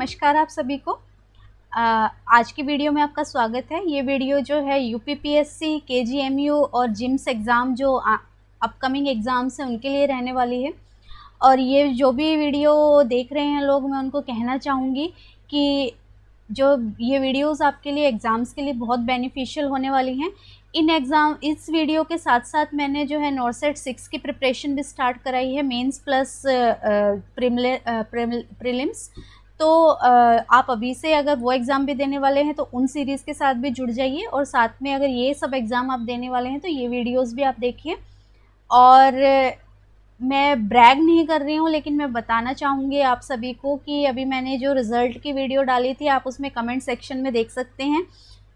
नमस्कार आप सभी को। आज की वीडियो में आपका स्वागत है। ये वीडियो जो है यूपीपीएससी, केजीएमयू और जिम्स एग्ज़ाम जो अपकमिंग एग्ज़ाम्स हैं उनके लिए रहने वाली है। और ये जो भी वीडियो देख रहे हैं लोग, मैं उनको कहना चाहूँगी कि जो ये वीडियोस आपके लिए एग्ज़ाम्स के लिए बहुत बेनिफिशियल होने वाली हैं। इस वीडियो के साथ साथ मैंने जो है नॉरसेट 6 की प्रिपरेशन भी स्टार्ट कराई है, मेंस प्लस प्रीलिम्स। तो आप अभी से अगर वो एग्ज़ाम भी देने वाले हैं तो उन सीरीज़ के साथ भी जुड़ जाइए, और साथ में अगर ये सब एग्ज़ाम आप देने वाले हैं तो ये वीडियोस भी आप देखिए। और मैं ब्रैग नहीं कर रही हूँ, लेकिन मैं बताना चाहूँगी आप सभी को कि अभी मैंने जो रिज़ल्ट की वीडियो डाली थी, आप उसमें कमेंट सेक्शन में देख सकते हैं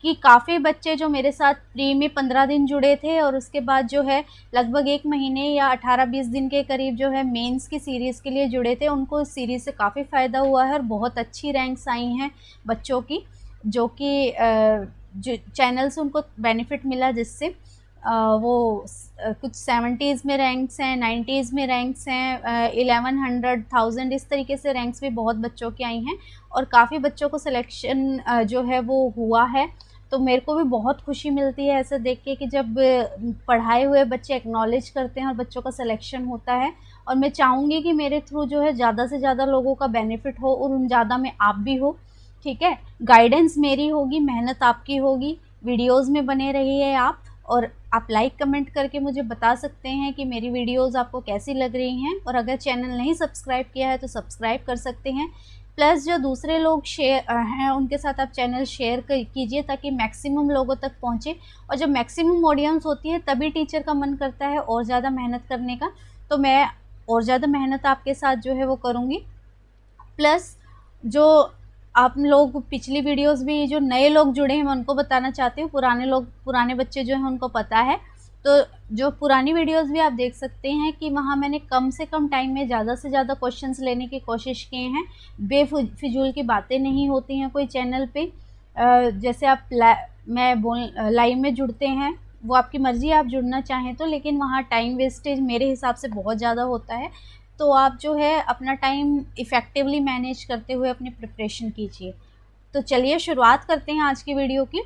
कि काफ़ी बच्चे जो मेरे साथ प्री में 15 दिन जुड़े थे और उसके बाद जो है लगभग 1 महीने या 18-20 दिन के करीब जो है मेंस की सीरीज़ के लिए जुड़े थे, उनको इस सीरीज़ से काफ़ी फ़ायदा हुआ है और बहुत अच्छी रैंक्स आई हैं बच्चों की, जो कि जो चैनल से उनको बेनिफिट मिला, जिससे वो कुछ 70s में रैंक्स हैं, 90s में रैंक्स हैं, 1100, 1000 इस तरीके से रैंक्स भी बहुत बच्चों की आई हैं और काफ़ी बच्चों को सिलेक्शन जो है वो हुआ है। तो मेरे को भी बहुत खुशी मिलती है ऐसे देख के कि जब पढ़ाए हुए बच्चे एक्नॉलेज करते हैं और बच्चों का सिलेक्शन होता है। और मैं चाहूँगी कि मेरे थ्रू जो है ज़्यादा से ज़्यादा लोगों का बेनिफिट हो और उन ज़्यादा में आप भी हो। ठीक है, गाइडेंस मेरी होगी, मेहनत आपकी होगी। वीडियोज़ में बने रहिए आप, और आप लाइक कमेंट करके मुझे बता सकते हैं कि मेरी वीडियोज़ आपको कैसी लग रही हैं। और अगर चैनल नहीं सब्सक्राइब किया है तो सब्सक्राइब कर सकते हैं। प्लस जो दूसरे लोग शेयर हैं उनके साथ आप चैनल शेयर कीजिए ताकि मैक्सिमम लोगों तक पहुंचे। और जब मैक्सिमम ऑडियंस होती है तभी टीचर का मन करता है और ज़्यादा मेहनत करने का। तो मैं और ज़्यादा मेहनत आपके साथ जो है वो करूँगी। प्लस जो आप लोग पिछली वीडियोस भी, जो नए लोग जुड़े हैं मैं उनको बताना चाहती हूँ। पुराने बच्चे जो हैं उनको पता है, तो जो पुरानी वीडियोस भी आप देख सकते हैं कि वहाँ मैंने कम से कम टाइम में ज़्यादा से ज़्यादा क्वेश्चंस लेने की कोशिश किए हैं। बेफिजूल की बातें नहीं होती हैं कोई चैनल पे। जैसे आप लाइव में जुड़ते हैं, वो आपकी मर्ज़ी, आप जुड़ना चाहें तो, लेकिन वहाँ टाइम वेस्टेज मेरे हिसाब से बहुत ज़्यादा होता है। तो आप जो है अपना टाइम इफ़ेक्टिवली मैनेज करते हुए अपनी प्रिपरेशन कीजिए। तो चलिए शुरुआत करते हैं आज की वीडियो की।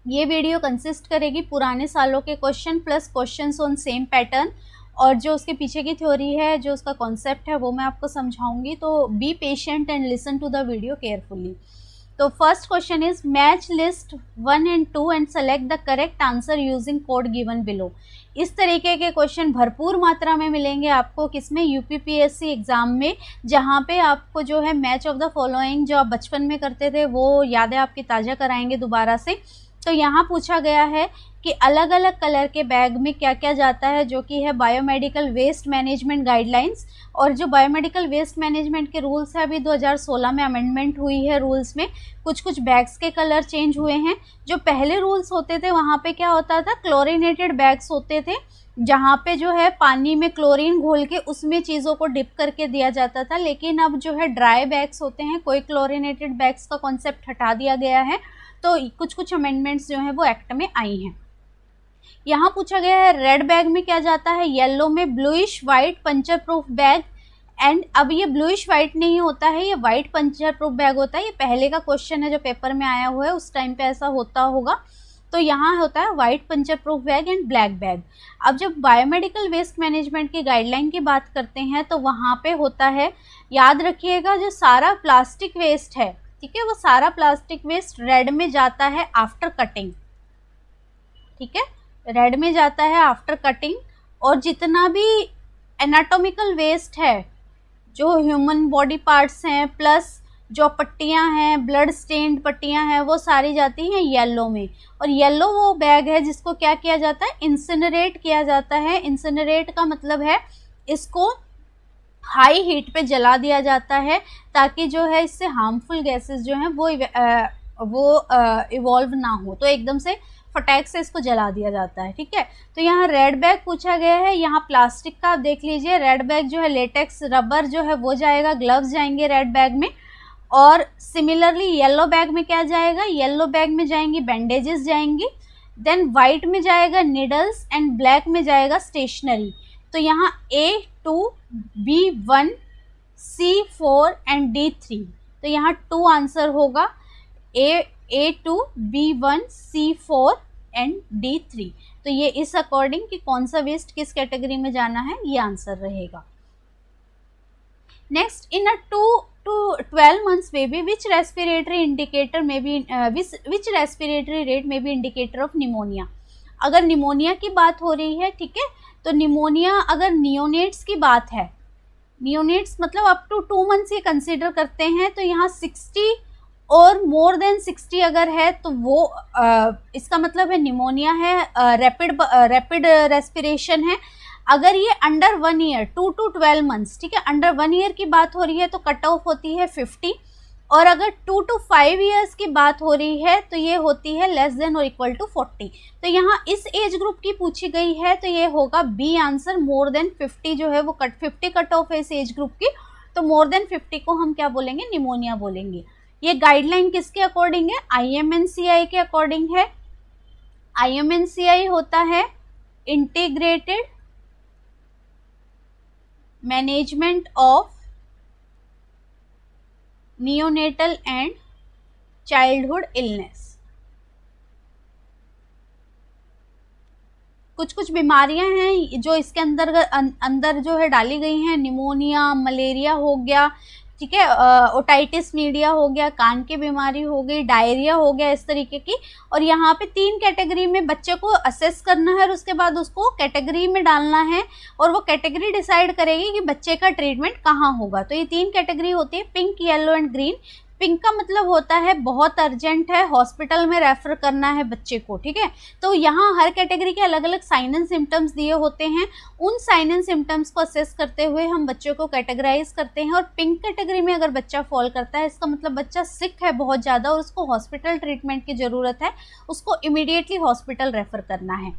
ये वीडियो कंसिस्ट करेगी पुराने सालों के question plus questions on same pattern, और जो उसके पीछे की थ्योरी है, जो उसका कॉन्सेप्ट है, वो मैं आपको समझाऊंगी। तो be patient and listen to the video carefully. तो first question is match list 1 and 2 and select the correct answer using code given below. इस तरीके के क्वेश्चन भरपूर मात्रा में मिलेंगे आपको किसमें, यूपीपीएससी एग्जाम में, जहाँ पे आपको जो है मैच ऑफ द फॉलोइंग जो आप बचपन में करते थे वो यादें आपकी ताज़ा कराएंगे दोबारा से। तो यहाँ पूछा गया है कि अलग अलग कलर के बैग में क्या क्या जाता है, जो कि है बायोमेडिकल वेस्ट मैनेजमेंट गाइडलाइंस। और जो बायोमेडिकल वेस्ट मैनेजमेंट के रूल्स है, अभी 2016 में अमेंडमेंट हुई है रूल्स में, कुछ बैग्स के कलर चेंज हुए हैं। जो पहले रूल्स होते थे वहाँ पे क्या होता था, क्लोरीनेटेड बैग्स होते थे, जहाँ पे जो है पानी में क्लोरीन घोल के उसमें चीज़ों को डिप करके दिया जाता था। लेकिन अब जो है ड्राई बैग्स होते हैं, कोई क्लोरीनेटेड बैग्स का कॉन्सेप्ट हटा दिया गया है। तो कुछ अमेंडमेंट्स जो हैं वो एक्ट में आई हैं। यहाँ पूछा गया है रेड बैग में क्या जाता है, येलो में bluish white puncture proof bag. And अब ये ब्लूइश वाइट नहीं होता है, ये वाइट पंचर प्रूफ बैग होता है। ये पहले का क्वेश्चन है जो पेपर में आया हुआ है, उस टाइम पे ऐसा होता होगा। तो यहाँ होता है white puncture proof bag and black bag. अब जब बायोमेडिकल वेस्ट मैनेजमेंट की गाइडलाइन की बात करते हैं तो वहाँ पे होता है, याद रखिएगा, जो सारा प्लास्टिक वेस्ट है, ठीक है, वो सारा प्लास्टिक वेस्ट रेड में जाता है आफ्टर कटिंग। ठीक है, रेड में जाता है आफ्टर कटिंग। और जितना भी एनाटॉमिकल वेस्ट है, जो ह्यूमन बॉडी पार्ट्स हैं, प्लस जो पट्टियां हैं, ब्लड स्टेन्ड पट्टियां हैं, वो सारी जाती हैं येलो में। और येलो वो बैग है जिसको क्या किया जाता है, इंसिनरेट किया जाता है। इंसिनरेट का मतलब है इसको हाई हीट पे जला दिया जाता है, ताकि जो है इससे हार्मफुल गैसेस जो हैं वो इवॉल्व ना हो। तो एकदम से फटाक से इसको जला दिया जाता है। ठीक है, तो यहाँ रेड बैग पूछा गया है। यहाँ प्लास्टिक का आप देख लीजिए, रेड बैग जो है लेटेक्स रबर जो है वो जाएगा, ग्लव्स जाएंगे रेड बैग में। और सिमिलरली येलो बैग में क्या जाएगा, येलो बैग में जाएंगी बैंडेजेस जाएंगी। देन वाइट में जाएगा निडल्स एंड ब्लैक में जाएगा स्टेशनरी। तो यहाँ A2, B1, C4 and D3 तो यहाँ 2 आंसर होगा, A2, B1, C4 and D3। तो ये इस अकॉर्डिंग कि कौन सा वेस्ट किस कैटेगरी में जाना है, ये आंसर रहेगा। Next, in a 2 to 12 months baby which respiratory indicator may be which respiratory rate may be indicator of pneumonia। अगर निमोनिया की बात हो रही है, ठीक है, तो निमोनिया अगर नियोनेट्स की बात है, नियोनेट्स मतलब अप टू 2 मंथ्स ये कंसीडर करते हैं, तो यहाँ 60 और मोर देन 60 अगर है तो वो इसका मतलब है निमोनिया है, रैपिड रेस्पिरेशन है। अगर ये अंडर 1 ईयर 2 to 12 मंथ्स, ठीक है, अंडर 1 ईयर की बात हो रही है तो कट ऑफ होती है 50, और अगर 2 to 5 ईयर्स की बात हो रही है तो ये होती है लेस देन और इक्वल टू 40। तो यहाँ इस एज ग्रुप की पूछी गई है तो ये होगा बी आंसर, मोर देन 50 जो है वो 50 कट ऑफ है इस एज ग्रुप की, तो मोर देन 50 को हम क्या बोलेंगे, निमोनिया बोलेंगे। ये गाइडलाइन किसके अकॉर्डिंग है, IMNCI के अकॉर्डिंग है। IMNCI होता है integrated management of neonatal and childhood illness. कुछ कुछ बीमारियां हैं जो इसके अंदर जो है डाली गई हैं, निमोनिया, मलेरिया हो गया, ठीक है, ओटाइटिस मीडिया हो गया, कान की बीमारी हो गई, डायरिया हो गया, इस तरीके की। और यहाँ पे 3 कैटेगरी में बच्चे को असेस करना है और उसके बाद उसको कैटेगरी में डालना है, और वो कैटेगरी डिसाइड करेगी कि बच्चे का ट्रीटमेंट कहाँ होगा। तो ये 3 कैटेगरी होती है, pink, yellow and green. Pink का मतलब होता है बहुत अर्जेंट है, हॉस्पिटल में रेफर करना है बच्चे को, ठीक है। तो यहाँ हर कैटेगरी के अलग अलग साइन एंड सिम्टम्स दिए होते हैं, उन साइन एंड सिम्टम्स को असेस करते हुए हम बच्चों को कैटेगराइज करते हैं। और पिंक कैटेगरी में अगर बच्चा फॉल करता है, इसका मतलब बच्चा सिक है बहुत ज़्यादा और उसको हॉस्पिटल ट्रीटमेंट की ज़रूरत है, उसको इमीडिएटली हॉस्पिटल रेफर करना है।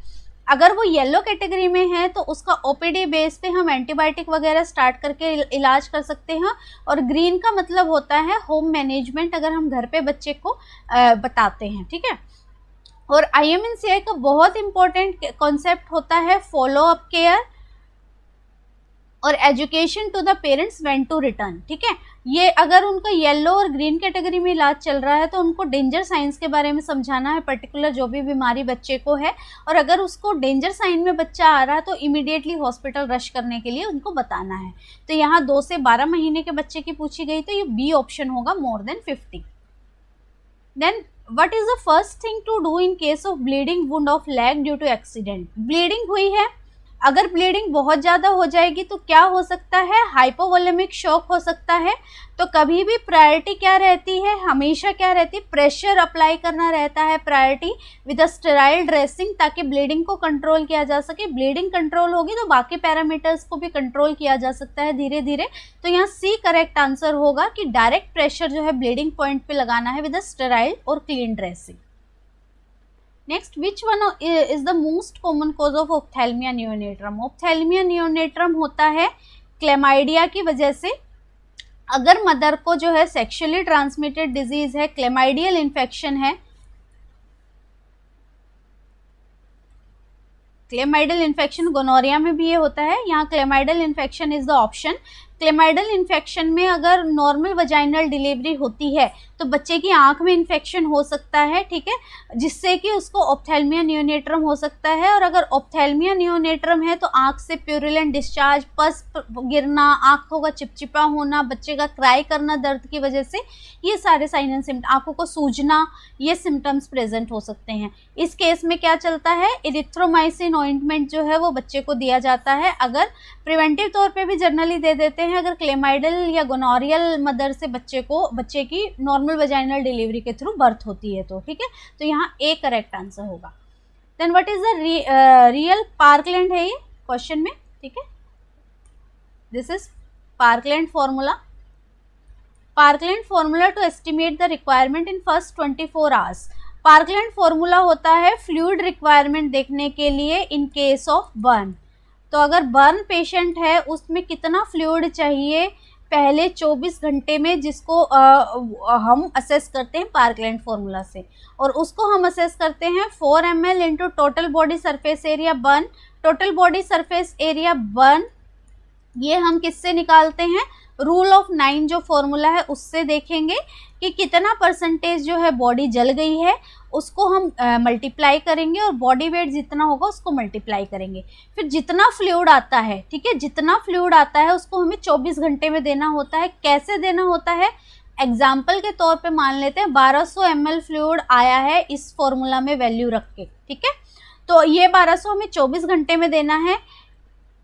अगर वो येलो कैटेगरी में है तो उसका OPD बेस पे हम एंटीबायोटिक वगैरह स्टार्ट करके इलाज कर सकते हैं। और ग्रीन का मतलब होता है होम मैनेजमेंट, अगर हम घर पे बच्चे को बताते हैं, ठीक है। और IMNCI का बहुत इंपॉर्टेंट कॉन्सेप्ट होता है फॉलो अप केयर और education to the parents when to return, ठीक है। ये अगर उनका येलो और ग्रीन कैटेगरी में इलाज चल रहा है तो उनको डेंजर साइंस के बारे में समझाना है, पर्टिकुलर जो भी बीमारी बच्चे को है, और अगर उसको डेंजर साइन में बच्चा आ रहा है तो इमीडिएटली हॉस्पिटल रश करने के लिए उनको बताना है। तो यहाँ 2 से 12 महीने के बच्चे की पूछी गई, तो ये बी ऑप्शन होगा, more than 50। Then what is the first thing to do in case of bleeding wound of leg due to accident. Bleeding हुई है, अगर ब्लीडिंग बहुत ज़्यादा हो जाएगी तो क्या हो सकता है, हाइपोवोलेमिक शॉक हो सकता है। तो कभी भी प्रायोरिटी क्या रहती है, हमेशा क्या रहती है, प्रेशर अप्लाई करना रहता है priority with a sterile dressing, ताकि ब्लीडिंग को कंट्रोल किया जा सके। ब्लीडिंग कंट्रोल होगी तो बाकी पैरामीटर्स को भी कंट्रोल किया जा सकता है धीरे धीरे। तो यहाँ सी करेक्ट आंसर होगा कि डायरेक्ट प्रेशर जो है ब्लीडिंग पॉइंट पे लगाना है विद अ स्टेराइल और clean dressing. Next, which one is the most common cause of ophthalmia neonatorum. Ophthalmia neonatorum होता है क्लेमाइडिया की वजह से। अगर मदर को जो है सेक्सुअली ट्रांसमिटेड डिजीज है, क्लेमाइडियल इन्फेक्शन है, क्लेमाइडल इन्फेक्शन गोनोरिया में भी ये होता है, यहाँ chlamydial infection is the option. Chlamydial infection में अगर नॉर्मल वजाइनल डिलीवरी होती है तो बच्चे की आंख में इन्फेक्शन हो सकता है, ठीक है, जिससे कि उसको ऑप्थेल्मिया नियोनेट्रम हो सकता है। और अगर ऑप्थेल्मिया नियोनेट्रम है तो आंख से प्यूरिलेंट डिस्चार्ज, पस गिरना, आंखों का चिपचिपा होना, बच्चे का क्राई करना दर्द की वजह से, ये सारे साइन एंड सिम्टम, आंखों को सूजना, ये सिम्टम्स प्रेजेंट हो सकते हैं। इस केस में क्या चलता है, इरिथ्रोमाइसिन ऑइंटमेंट जो है वो बच्चे को दिया जाता है। अगर प्रिवेंटिव तौर पे भी जनरली दे देते हैं अगर क्लेमाइडल या गोनोरियल मदर से बच्चे की नॉर्मल वजाइनल डिलीवरी के थ्रू बर्थ होती है तो, ठीक है। तो यहाँ ए करेक्ट आंसर होगा। Then what is the real Parkland है ये क्वेश्चन में, ठीक है। This is Parkland formula. Parkland formula to estimate the requirement in first 24 hours. Parkland formula होता है फ्लूइड रिक्वायरमेंट देखने के लिए इन केस ऑफ बर्न। तो अगर बर्न पेशेंट है उसमें कितना फ्लूइड चाहिए पहले 24 घंटे में, जिसको हम असेस करते हैं पार्कलैंड फॉर्मूला से, और उसको हम असेस करते हैं 4 ml into total body surface area burn. Total body surface area burn ये हम किससे निकालते हैं, रूल ऑफ 9 जो फॉर्मूला है उससे देखेंगे कि कितना परसेंटेज जो है बॉडी जल गई है, उसको हम मल्टीप्लाई करेंगे और बॉडी वेट जितना होगा उसको मल्टीप्लाई करेंगे। फिर जितना फ्लूइड आता है, ठीक है, जितना फ्लूइड आता है उसको हमें 24 घंटे में देना होता है। कैसे देना होता है, एग्जाम्पल के तौर पे मान लेते हैं 1200 ml फ्लूइड आया है इस फॉर्मूला में वैल्यू रख के, ठीक है, तो ये 1200 हमें 24 घंटे में देना है।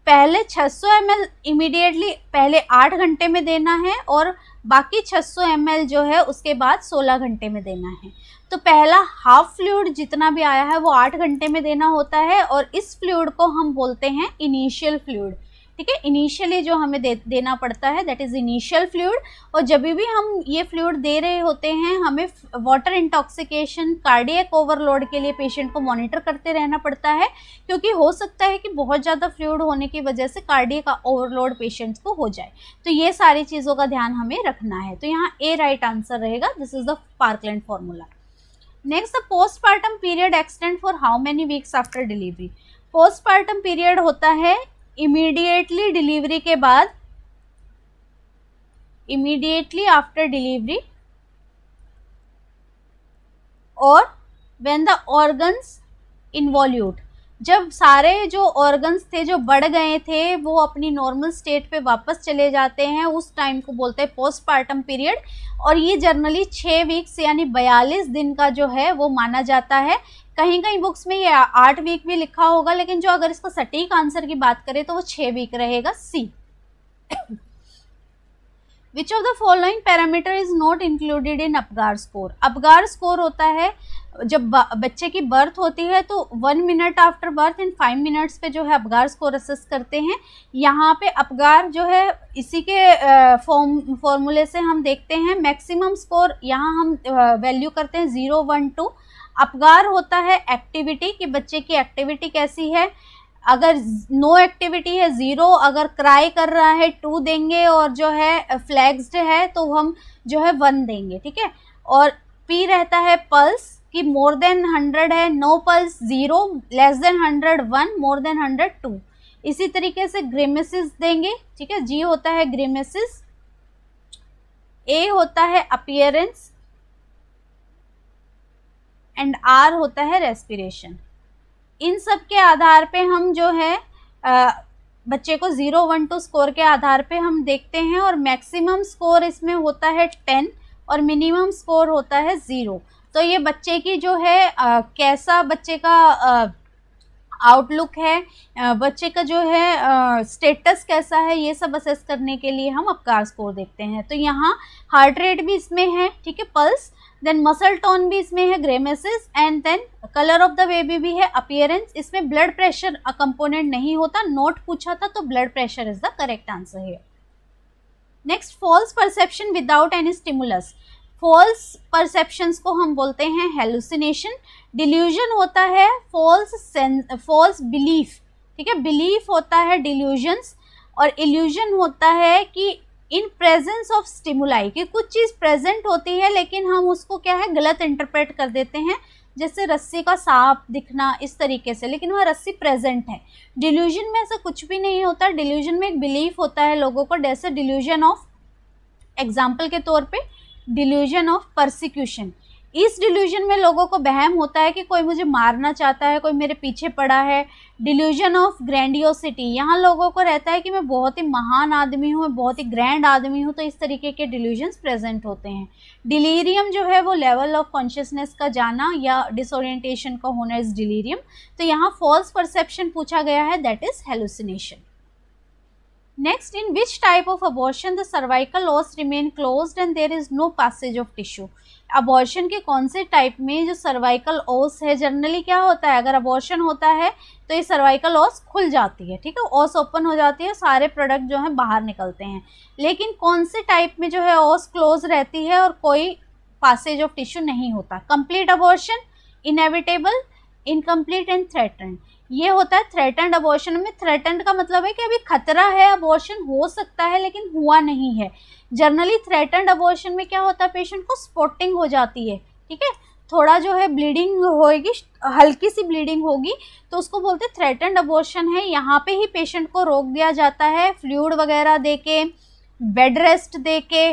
पहले 600 ml इमीडिएटली पहले 8 घंटे में देना है और बाकी 600 ml जो है उसके बाद 16 घंटे में देना है। तो पहला हाफ फ्लूइड जितना भी आया है वो 8 घंटे में देना होता है और इस फ्लूइड को हम बोलते हैं इनिशियल फ्लूइड, ठीक है, इनिशियली जो हमें देना पड़ता है दैट इज इनिशियल फ्लूइड। और जब भी हम ये फ्लूइड दे रहे होते हैं हमें वाटर इंटॉक्सिकेशन, कार्डियक ओवरलोड के लिए पेशेंट को मॉनिटर करते रहना पड़ता है, क्योंकि हो सकता है कि बहुत ज़्यादा फ्लूइड होने की वजह से कार्डियक ओवरलोड पेशेंट्स को हो जाए। तो ये सारी चीज़ों का ध्यान हमें रखना है। तो यहाँ ए राइट आंसर रहेगा, this is the parkland formula. Next, the postpartum period extend for how many weeks after delivery. Postpartum period होता है इमीडिएटली डिलीवरी के बाद, इमीडिएटली आफ्टर डिलीवरी, और व्हेन द ऑर्गन्स इन्वॉल्यूट, जब सारे जो ऑर्गन्स थे जो बढ़ गए थे वो अपनी नॉर्मल स्टेट पे वापस चले जाते हैं, उस टाइम को बोलते हैं पोस्टपार्टम पीरियड। और ये जनरली 6 वीक्स यानी 42 दिन का जो है वो माना जाता है। कहीं कहीं बुक्स में ये 8 वीक भी लिखा होगा, लेकिन जो अगर इसका सटीक आंसर की बात करें तो वो 6 वीक रहेगा, C. Which of the following parameter is not included in Apgar score. Apgar score होता है जब बच्चे की बर्थ होती है तो 1 minute after birth in 5 minutes पे जो है अपगार स्कोर असेस करते हैं। यहाँ पे अपगार जो है इसी के फॉर्मूले से हम देखते हैं। मैक्सिमम स्कोर यहाँ हम वैल्यू करते हैं 0, 1, 2। अपगार होता है एक्टिविटी, कि बच्चे की एक्टिविटी कैसी है। अगर नो एक्टिविटी है 0, अगर क्राई कर रहा है 2 देंगे, और जो है फ्लैग्स्ड है तो हम जो है 1 देंगे, ठीक है। और पी रहता है पल्स, कि मोर देन 100 है no pulse 0, less than 100 1, more than 100 2। इसी तरीके से ग्रेमेसिस देंगे, ठीक है। जी होता है ग्रेमेसिस, ए होता है अपीयरेंस, एंड आर होता है रेस्पिरेशन। इन सब के आधार पे हम जो है बच्चे को 0, 1, 2 स्कोर के आधार पे हम देखते हैं। और मैक्सिमम स्कोर इसमें होता है 10 और मिनिमम स्कोर होता है 0। तो ये बच्चे की जो है कैसा बच्चे का आउटलुक है, बच्चे का जो है स्टेटस कैसा है, ये सब असेस करने के लिए हम अपगार स्कोर देखते हैं। तो यहाँ हार्ट रेट भी इसमें है, ठीक है, पल्स, देन मसल टोन भी इसमें है, grimace, and then colour of the baby भी है, अपीयरेंस। इसमें ब्लड प्रेशर कंपोनेंट नहीं होता, नोट पूछा था तो blood pressure is the correct answer है। Next, false perception without any stimulus. False perceptions को हम बोलते हैं हेलुसिनेशन। डिल्यूजन होता है फॉल्स बिलीफ, ठीक है, बिलीफ होता है डिल्यूजन्स। और इल्यूजन होता है कि इन प्रेजेंस ऑफ स्टिमुलाई, कि कुछ चीज़ प्रेजेंट होती है लेकिन हम उसको क्या है गलत इंटरप्रेट कर देते हैं, जैसे रस्सी का सांप दिखना इस तरीके से, लेकिन वह रस्सी प्रेजेंट है। डिल्यूजन में ऐसा कुछ भी नहीं होता। डिल्यूजन में एक बिलीफ होता है लोगों को, जैसे डिल्यूजन ऑफ, एग्जाम्पल के तौर पे डिल्यूजन ऑफ परसिक्यूशन। इस डिल्यूजन में लोगों को वहम होता है कि कोई मुझे मारना चाहता है, कोई मेरे पीछे पड़ा है। डिल्यूजन ऑफ ग्रैंडियोसिटी, यहाँ लोगों को रहता है कि मैं बहुत ही महान आदमी हूँ, मैं बहुत ही ग्रैंड आदमी हूँ, तो इस तरीके के डिल्यूजन्स प्रेजेंट होते हैं। डिलीरियम जो है वो लेवल ऑफ कॉन्शियसनेस का जाना या डिसोरिएंटेशन का होना इज डिलीरियम। तो यहाँ फॉल्स परसेप्शन पूछा गया है, that is hallucination. Next, in which type of abortion the cervical os remain closed and there is no passage of tissue? Abortion के कौन से टाइप में जो सर्वाइकल ओस है, जनरली क्या होता है, अगर अबॉर्शन होता है तो ये सर्वाइकल ओस खुल जाती है, ठीक है, ओस ओपन हो जाती है, सारे प्रोडक्ट जो है बाहर निकलते हैं। लेकिन कौन से टाइप में जो है ओस क्लोज रहती है और कोई पासेज ऑफ टिश्यू नहीं होता? Complete abortion, inevitable, incomplete and threatened. ये होता है थ्रेटन्ड अबॉर्शन में। थ्रेटन्ड का मतलब है कि अभी खतरा है, अबॉर्शन हो सकता है लेकिन हुआ नहीं है। जनरली थ्रेटन्ड अबॉर्शन में क्या होता है, पेशेंट को स्पॉटिंग हो जाती है, ठीक है, थोड़ा जो है ब्लीडिंग होगी, हल्की सी ब्लीडिंग होगी, तो उसको बोलते हैं थ्रेटन्ड अबॉर्शन है। यहाँ पे ही पेशेंट को रोक दिया जाता है फ्लूइड वगैरह देके, बेड रेस्ट दे के,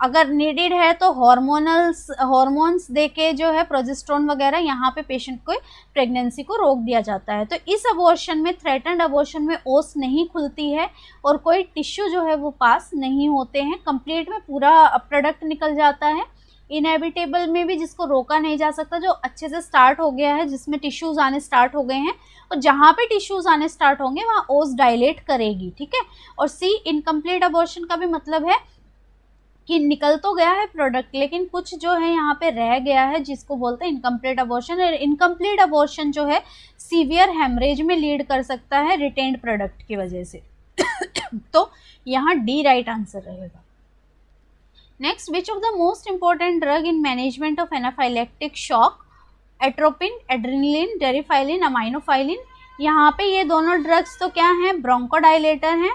अगर नीडेड है तो हॉर्मोन्स देके जो है प्रोजेस्टेरोन वगैरह, यहाँ पे पेशेंट को प्रेगनेंसी को रोक दिया जाता है। तो इस अबॉर्शन में, थ्रेटन्ड अबॉर्शन में ओस नहीं खुलती है और कोई टिश्यू जो है वो पास नहीं होते हैं, कंप्लीट में पूरा प्रोडक्ट निकल जाता है। इनएविटेबल में भी, जिसको रोका नहीं जा सकता, जो अच्छे से स्टार्ट हो गया है, जिसमें टिश्यूज आने स्टार्ट हो गए हैं, और जहाँ पे टिश्यूज आने स्टार्ट होंगे वहाँ ओस डायलेट करेगी, ठीक है। और सी, इनकम्प्लीट अबॉर्शन का भी मतलब है कि निकल तो गया है प्रोडक्ट लेकिन कुछ जो है यहाँ पे रह गया है, जिसको बोलते हैं इनकम्प्लीट अबॉर्शन। और इनकम्प्लीट अबॉर्शन जो है सीवियर हेमरेज में लीड कर सकता है रिटेन्ड प्रोडक्ट की वजह से। तो यहाँ डी राइट आंसर रहेगा। Next, which of the most important drug in management of anaphylactic shock? Atropine, adrenaline, theophylline, aminophylline. यहाँ पे ये दोनों ड्रग्स तो क्या हैं? ब्रोंकोडाइलेटर हैं।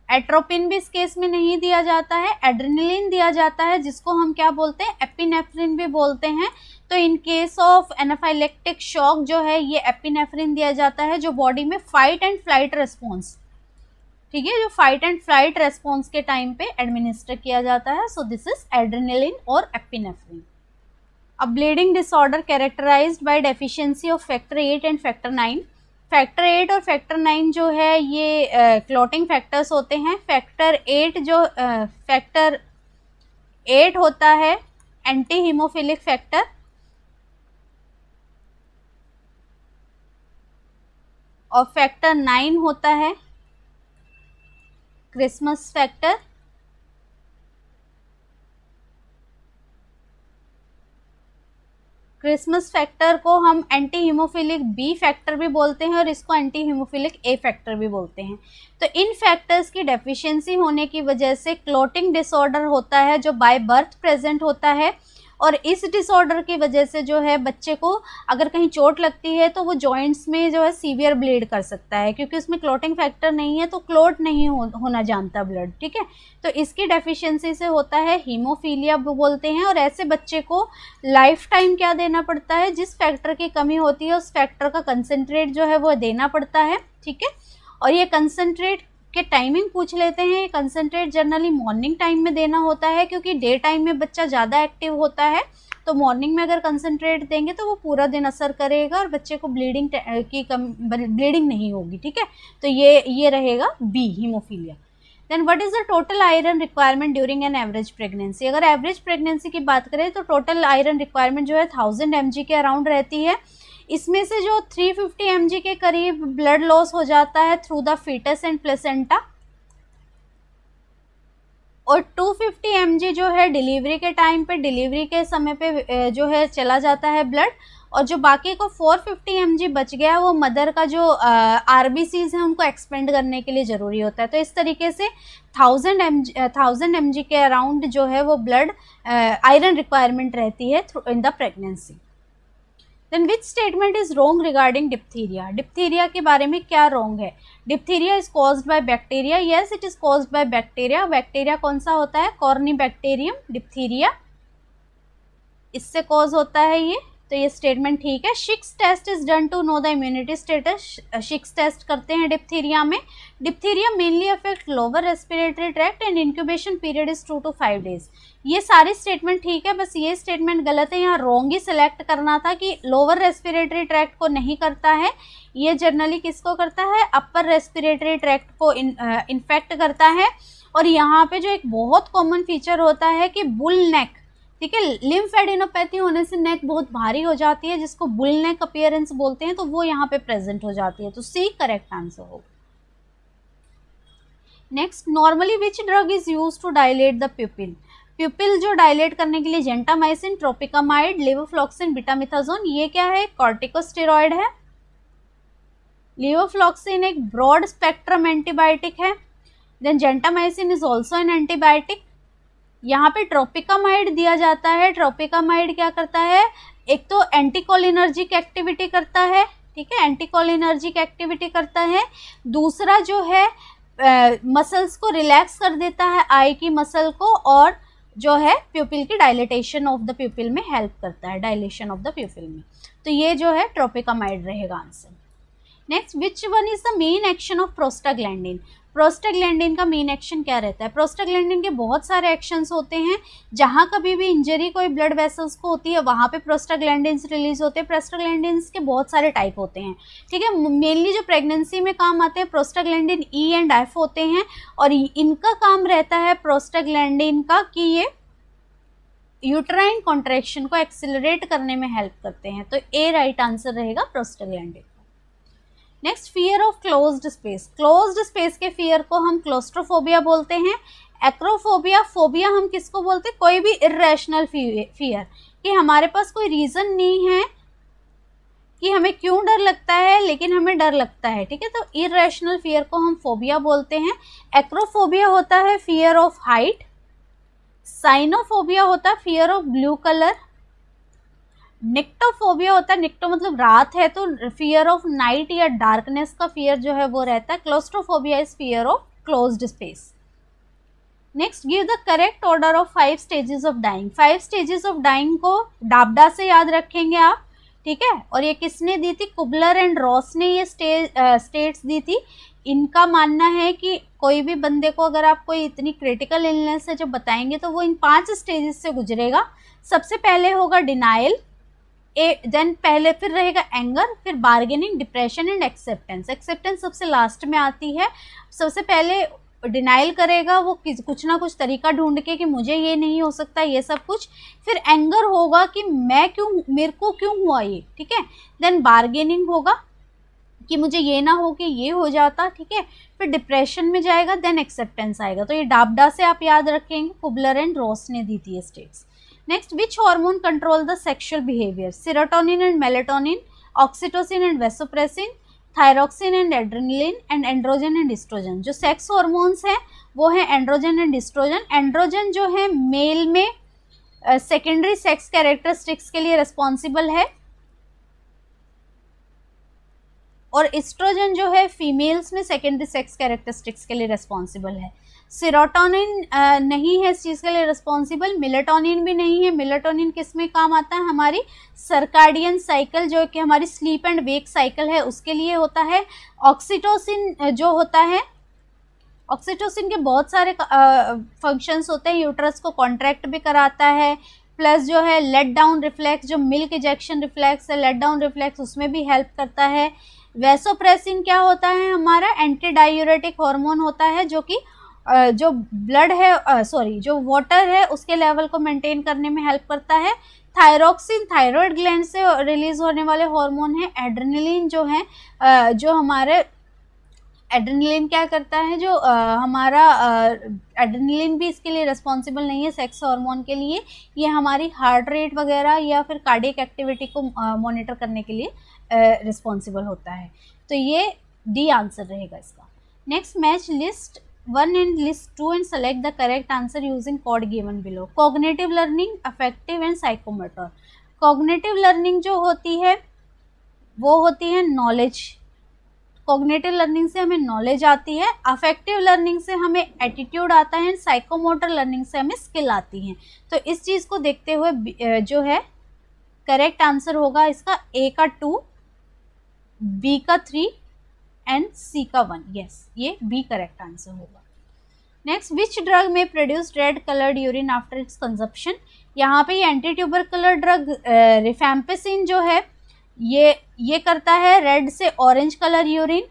एट्रोपिन भी इस केस में नहीं दिया जाता है, एड्रेनलिन दिया जाता है, जिसको हम क्या बोलते हैं? एपिनेफ्रिन भी बोलते हैं। तो इन केस ऑफ एनाफाइलेक्टिक शॉक जो है ये एपिनेफ्रिन दिया जाता है, जो बॉडी में फाइट एंड फ्लाइट रेस्पॉन्स, ठीक है, जो फाइट एंड फ्लाइट रेस्पॉन्स के टाइम पे एडमिनिस्टर किया जाता है। सो दिस इज एड्रेनलिन और epinephrine. A bleeding disorder characterized by deficiency of factor 8 and factor 9। Factor 8 और फैक्टर 9 जो है ये क्लॉटिंग फैक्टर्स होते हैं। फैक्टर 8 होता है एंटी हीमोफिलिक फैक्टर, और फैक्टर 9 होता है क्रिसमस फैक्टर। क्रिसमस फैक्टर को हम एंटी हीमोफिलिक बी फैक्टर भी बोलते हैं और इसको एंटी हीमोफिलिक ए फैक्टर भी बोलते हैं। तो इन फैक्टर्स की डेफिशिएंसी होने की वजह से क्लॉटिंग डिसऑर्डर होता है जो बाय बर्थ प्रेजेंट होता है, और इस डिसऑर्डर की वजह से जो है बच्चे को अगर कहीं चोट लगती है तो वो जॉइंट्स में जो है सीवियर ब्लीड कर सकता है, क्योंकि उसमें क्लॉटिंग फैक्टर नहीं है तो क्लॉट नहीं होना जानता ब्लड, ठीक है। तो इसकी डेफिशिएंसी से होता है हीमोफीलिया बोलते हैं। और ऐसे बच्चे को लाइफ टाइम क्या देना पड़ता है? जिस फैक्टर की कमी होती है उस फैक्टर का कंसनट्रेट जो है वो देना पड़ता है, ठीक है। और ये कंसनट्रेट के टाइमिंग पूछ लेते हैं। कंसनट्रेट जनरली मॉर्निंग टाइम में देना होता है, क्योंकि डे टाइम में बच्चा ज़्यादा एक्टिव होता है, तो मॉर्निंग में अगर कंसनट्रेट देंगे तो वो पूरा दिन असर करेगा और बच्चे को ब्लीडिंग नहीं होगी, ठीक है। तो ये रहेगा B, haemophilia. Then what is the total iron requirement during an average pregnancy? अगर एवरेज प्रेगनेंसी की बात करें तो टोटल आयरन रिक्वायरमेंट जो है 1000 mg के अराउंड रहती है। इसमें से जो 350 mg के करीब ब्लड लॉस हो जाता है through the foetus and placenta, और 250 mg जो है डिलीवरी के टाइम पे, डिलीवरी के समय पे जो है चला जाता है ब्लड, और जो बाकी को 450 mg बच गया वो मदर का जो RBCs हैं उनको एक्सपेंड करने के लिए ज़रूरी होता है। तो इस तरीके से 1000 mg के अराउंड जो है वो ब्लड आयरन रिक्वायरमेंट रहती है in the pregnancy. Then which statement is wrong regarding diphtheria? Diphtheria के बारे में क्या रॉन्ग है? Diphtheria is caused by bacteria. Yes, it is caused by bacteria. Bacteria कौन सा होता है? कॉर्नीबैक्टीरियम डिप्थीरिया, इससे कॉज होता है ये। तो ये स्टेटमेंट ठीक है। Schick test is done to know the immunity status. Schick test करते हैं डिप्थीरिया में। Diphtheria mainly affect lower respiratory tract and incubation period is 2 to 5 days। ये सारी स्टेटमेंट ठीक है, बस ये स्टेटमेंट गलत है। यहाँ रॉन्ग ही सिलेक्ट करना था कि लोअर रेस्पिरेटरी ट्रैक्ट को नहीं करता है, ये जनरली किसको करता है? अपर रेस्पिरेटरी ट्रैक्ट को इन्फेक्ट करता है। और यहाँ पे जो एक बहुत कॉमन फीचर होता है कि बुल नेक, ठीक है, लिम्फेडिनोपैथी होने से नेक बहुत भारी हो जाती है, जिसको बुल नेक अपीयरेंस बोलते हैं, तो वो यहाँ पे प्रेजेंट हो जाती है। तो सी करेक्ट आंसर होगा। Next, normally which drug is use to dilate the pupil? Pupil जो डायलेट करने के लिए जेंटामाइसिन, ट्रोपिकामाइड, लेवोफ्लॉक्सिन, बीटामिथाजोन। ये क्या है? कॉर्टिकोस्टेरॉइड है। लेवोफ्लॉक्सिन एक ब्रॉड स्पेक्ट्रम एंटीबायोटिक है। Then gentamicin is also an antibiotic. यहाँ पे ट्रोपिकामाइड दिया जाता है। ट्रोपिकामाइड क्या करता है? एक तो एंटीकोलिनर्जिक एक्टिविटी करता है, ठीक है, एंटीकोलिनर्जिक एक्टिविटी करता है। दूसरा जो है मसल्स को रिलैक्स कर देता है, आई की मसल को, और जो है प्यूपिल की डायलेटेशन ऑफ द प्यूपिल में हेल्प करता है, डायलेशन ऑफ द प्यूपिल में। तो ये जो है ट्रोपिकामाइड रहेगा answer. Next, which one is the main action of prostaglandin? Prostaglandin का मेन एक्शन क्या रहता है? प्रोस्टाग्लैंडिन के बहुत सारे एक्शंस होते हैं। जहाँ कभी भी इंजरी कोई ब्लड वेसल्स को होती है वहाँ पे प्रोस्टाग्लैंडिन्स रिलीज होते हैं। प्रोस्टाग्लैंडिन्स के बहुत सारे टाइप होते हैं, ठीक है। मेनली जो प्रेगनेंसी में काम आते हैं प्रोस्टाग्लैंडिन ई एंड एफ होते हैं, और इनका काम रहता है प्रोस्टाग्लैंडिन का कि ये यूट्राइन कॉन्ट्रैक्शन को एक्सिलरेट करने में हेल्प करते हैं। तो ए राइट आंसर रहेगा prostaglandin. Next, fear of closed space. Closed space के फियर को हम क्लोस्ट्रोफोबिया बोलते हैं। एक्रोफोबिया, फोबिया हम किसको बोलते हैं? कोई भी इर्रेशनल फियर, कि हमारे पास कोई रीज़न नहीं है कि हमें क्यों डर लगता है, लेकिन हमें डर लगता है, ठीक है। तो इर्रेशनल फियर को हम फोबिया बोलते हैं। एक्रोफोबिया होता है फियर ऑफ हाइट। साइनोफोबिया होता है fear of blue colour. Nyctophobia होता है, निक्टो मतलब रात है तो फियर ऑफ नाइट या डार्कनेस का फियर जो है वो रहता है। Claustrophobia is fear of closed space. Next, give the correct order of 5 stages of dying. 5 stages of dying को डाबडा से याद रखेंगे आप, ठीक है। और ये किसने दी थी? कुबलर एंड रॉस ने ये स्टेट्स दी थी। इनका मानना है कि कोई भी बंदे को अगर आप कोई इतनी क्रिटिकल इलनेस है जब बताएंगे तो वो इन 5 स्टेजेस से गुजरेगा। सबसे पहले होगा डिनाइल, देन पहले फिर रहेगा एंगर, फिर bargaining, depression and acceptance. Acceptance सबसे लास्ट में आती है। सबसे पहले डिनाइल करेगा वो कुछ ना कुछ तरीका ढूंढ के कि मुझे ये नहीं हो सकता, ये सब कुछ। फिर एंगर होगा कि मैं क्यों, मेरे को क्यों हुआ ये, ठीक है। देन बार्गेनिंग होगा कि मुझे ये ना हो कि ये हो जाता, ठीक है। फिर डिप्रेशन में जाएगा, देन एक्सेप्टेंस आएगा। तो ये डाबडा से आप याद रखेंगे, कुबलर एंड रॉस ने दी थी ये states. Next, which hormone control the sexual behaviour? Serotonin and melatonin, oxytocin and vasopressin, thyroxine and adrenaline and androgen and oestrogen. जो सेक्स हार्मोन्स हैं वो है एंड्रोजन एंड एस्ट्रोजन। एंड्रोजन जो है मेल में सेकेंडरी सेक्स कैरेक्टरिस्टिक्स के लिए responsible है, और एस्ट्रोजन जो है फीमेल्स में सेकेंडरी सेक्स कैरेक्टरिस्टिक्स के लिए रिस्पॉन्सिबल है। सेरोटोनिन नहीं है इस चीज़ के लिए रिस्पॉन्सिबल। मेलेटोनिन भी नहीं है। मेलेटोनिन किस में काम आता है? हमारी सर्काडियन साइकिल जो कि हमारी स्लीप एंड वेक साइकिल है उसके लिए होता है। ऑक्सीटोसिन जो होता है, ऑक्सीटोसिन के बहुत सारे फंक्शंस होते हैं। यूट्रस को कॉन्ट्रैक्ट भी कराता है, प्लस जो है लेट डाउन रिफ्लेक्स, जो मिल्क इजेक्शन रिफ्लेक्स है, लेट डाउन रिफ्लेक्स, उसमें भी हेल्प करता है। वेसोप्रेसिन क्या होता है? हमारा एंटी डायूरेटिक हार्मोन होता है जो कि जो ब्लड है जो वाटर है उसके लेवल को मेंटेन करने में हेल्प करता है। थायरोक्सिन थायराइड ग्लैंड से रिलीज होने वाले हार्मोन है। एड्रेनलिन जो है जो हमारे एड्रेनलिन क्या करता है, जो हमारा एड्रेनलिन भी इसके लिए रिस्पॉन्सिबल नहीं है सेक्स हार्मोन के लिए। ये हमारी हार्ट रेट वगैरह या फिर कार्डियक एक्टिविटी को मॉनिटर करने के लिए रिस्पॉन्सिबल होता है। तो ये डी आंसर रहेगा इसका। Next, match list 1 and list 2 and select the correct answer using code given below. Cognitive learning, affective and psychomotor. Cognitive learning जो होती है वो होती है नॉलेज। कॉग्निटिव लर्निंग से हमें नॉलेज आती है, अफेक्टिव लर्निंग से हमें एटीट्यूड आता है, साइकोमोटर लर्निंग से हमें स्किल आती है। तो इस चीज़ को देखते हुए जो है करेक्ट आंसर होगा इसका ए का 2, बी का 3 एंड सी का 1। यस, ये बी करेक्ट आंसर होगा। नेक्स्ट, विच ड्रग में produce red coloured urine after it's consumption? यहाँ पे ये एंटी ट्यूबरकुलर ड्रग रिफैम्पिसिन जो है ये करता है रेड से ऑरेंज कलर यूरिन,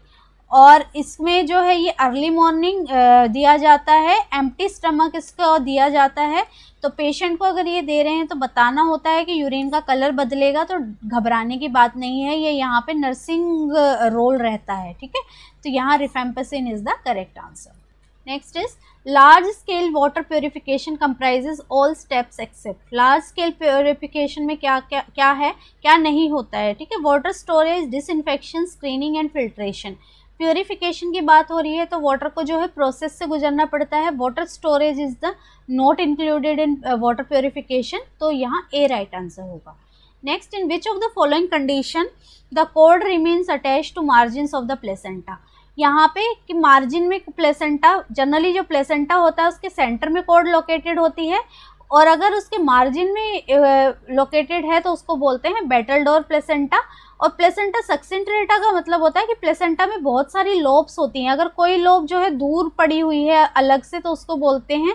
और इसमें जो है ये अर्ली मॉर्निंग दिया जाता है, एम्प्टी स्टमक इसको दिया जाता है। तो पेशेंट को अगर ये दे रहे हैं तो बताना होता है कि यूरिन का कलर बदलेगा, तो घबराने की बात नहीं है, ये यहाँ पे नर्सिंग रोल रहता है, ठीक है। तो यहाँ rifampicin is the correct answer. Next is large scale water purification comprises all steps except. Large scale purification में क्या क्या क्या है, क्या नहीं होता है, ठीक है। Water storage, disinfection, screening and filtration. Purification की बात हो रही है तो वाटर को जो है प्रोसेस से गुजरना पड़ता है। Water storage is the not included in water purification, तो यहाँ ए राइट आंसर होगा। Next, in which of the following condition the cord remains attached to margins of the placenta? यहाँ पे कि मार्जिन में प्लेसेंटा, जनरली जो placenta होता है उसके सेंटर में कॉर्ड लोकेटेड होती है, और अगर उसके मार्जिन में लोकेटेड है तो उसको बोलते हैं बैटलडोर प्लेसेंटा। और प्लेसेंटा सक्सेंट्रेटा का मतलब होता है कि प्लेसेंटा में बहुत सारी लोब्स होती हैं, अगर कोई लोब जो है दूर पड़ी हुई है अलग से तो उसको बोलते हैं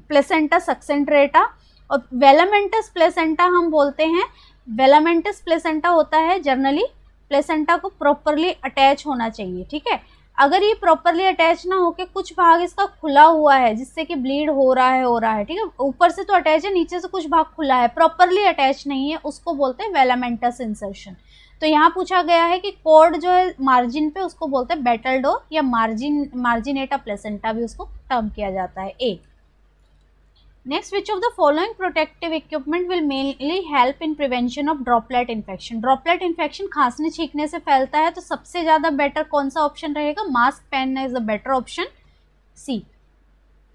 प्लेसेंटा सक्सेंट्रेटा। और वेलामेंटस प्लेसेंटा हम बोलते हैं, वेलामेंटस प्लेसेंटा होता है जनरली प्लेसेंटा को प्रॉपरली अटैच होना चाहिए, ठीक है। अगर ये प्रॉपरली अटैच ना होके कुछ भाग इसका खुला हुआ है जिससे कि ब्लीड हो रहा है, ठीक है, ऊपर से तो अटैच है, नीचे से कुछ भाग खुला है, प्रॉपरली अटैच नहीं है, उसको बोलते हैं वेलामेंटस इंसर्शन। तो यहाँ पूछा गया है कि कॉर्ड जो है मार्जिन पे उसको बोलते हैं बैटलडोर या मार्जिनेटा प्लेसेंटा भी उसको टर्म किया जाता है। A next, which of the following protective equipment will mainly help in prevention of droplet infection. Droplet infection खांसने छींकने से फैलता है, तो सबसे ज़्यादा बेटर कौन सा ऑप्शन रहेगा? मास्क पहनना is the better option, C.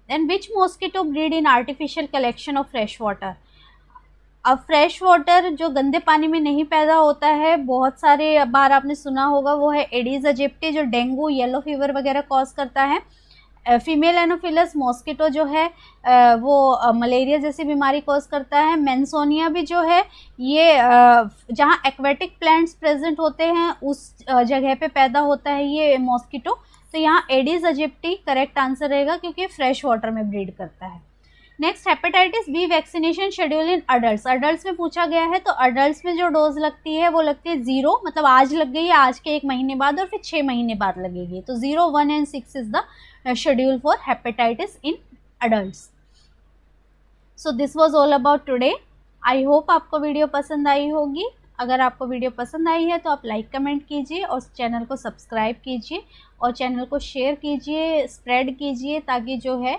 Then which mosquito breed in artificial collection of fresh water. अब फ्रेश वाटर जो गंदे पानी में नहीं पैदा होता है, बहुत सारे बार आपने सुना होगा, वो है एडीज अजिप्टी जो डेंगू येलो फीवर वगैरह कॉज करता है। फीमेल एनोफिलस मॉस्किटो जो है वो मलेरिया जैसी बीमारी कॉज करता है। मेंसोनिया भी जो है ये जहाँ एक्वेटिक प्लांट्स प्रेजेंट होते हैं उस जगह पे पैदा होता है ये मॉस्किटो। तो यहाँ एडीज अजिप्टी करेक्ट आंसर रहेगा क्योंकि फ्रेश वाटर में ब्रीड करता है। Next, hepatitis B vaccination schedule in adult. Adult में पूछा गया है, तो अडल्ट में जो डोज लगती है वो लगती है 0, मतलब आज लग गई है, आज के 1 महीने बाद और फिर 6 महीने बाद लगेगी। तो 0, 1 and 6 is the schedule for hepatitis in adults. So this was all about today. I hope आपको वीडियो पसंद आई होगी। अगर आपको वीडियो पसंद आई है तो आप लाइक कमेंट कीजिए और चैनल को सब्सक्राइब कीजिए और चैनल को शेयर कीजिए, स्प्रेड कीजिए, ताकि जो है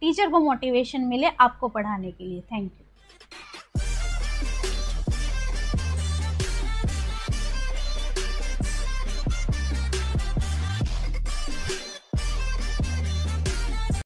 टीचर को मोटिवेशन मिले आपको पढ़ाने के लिए। Thank you.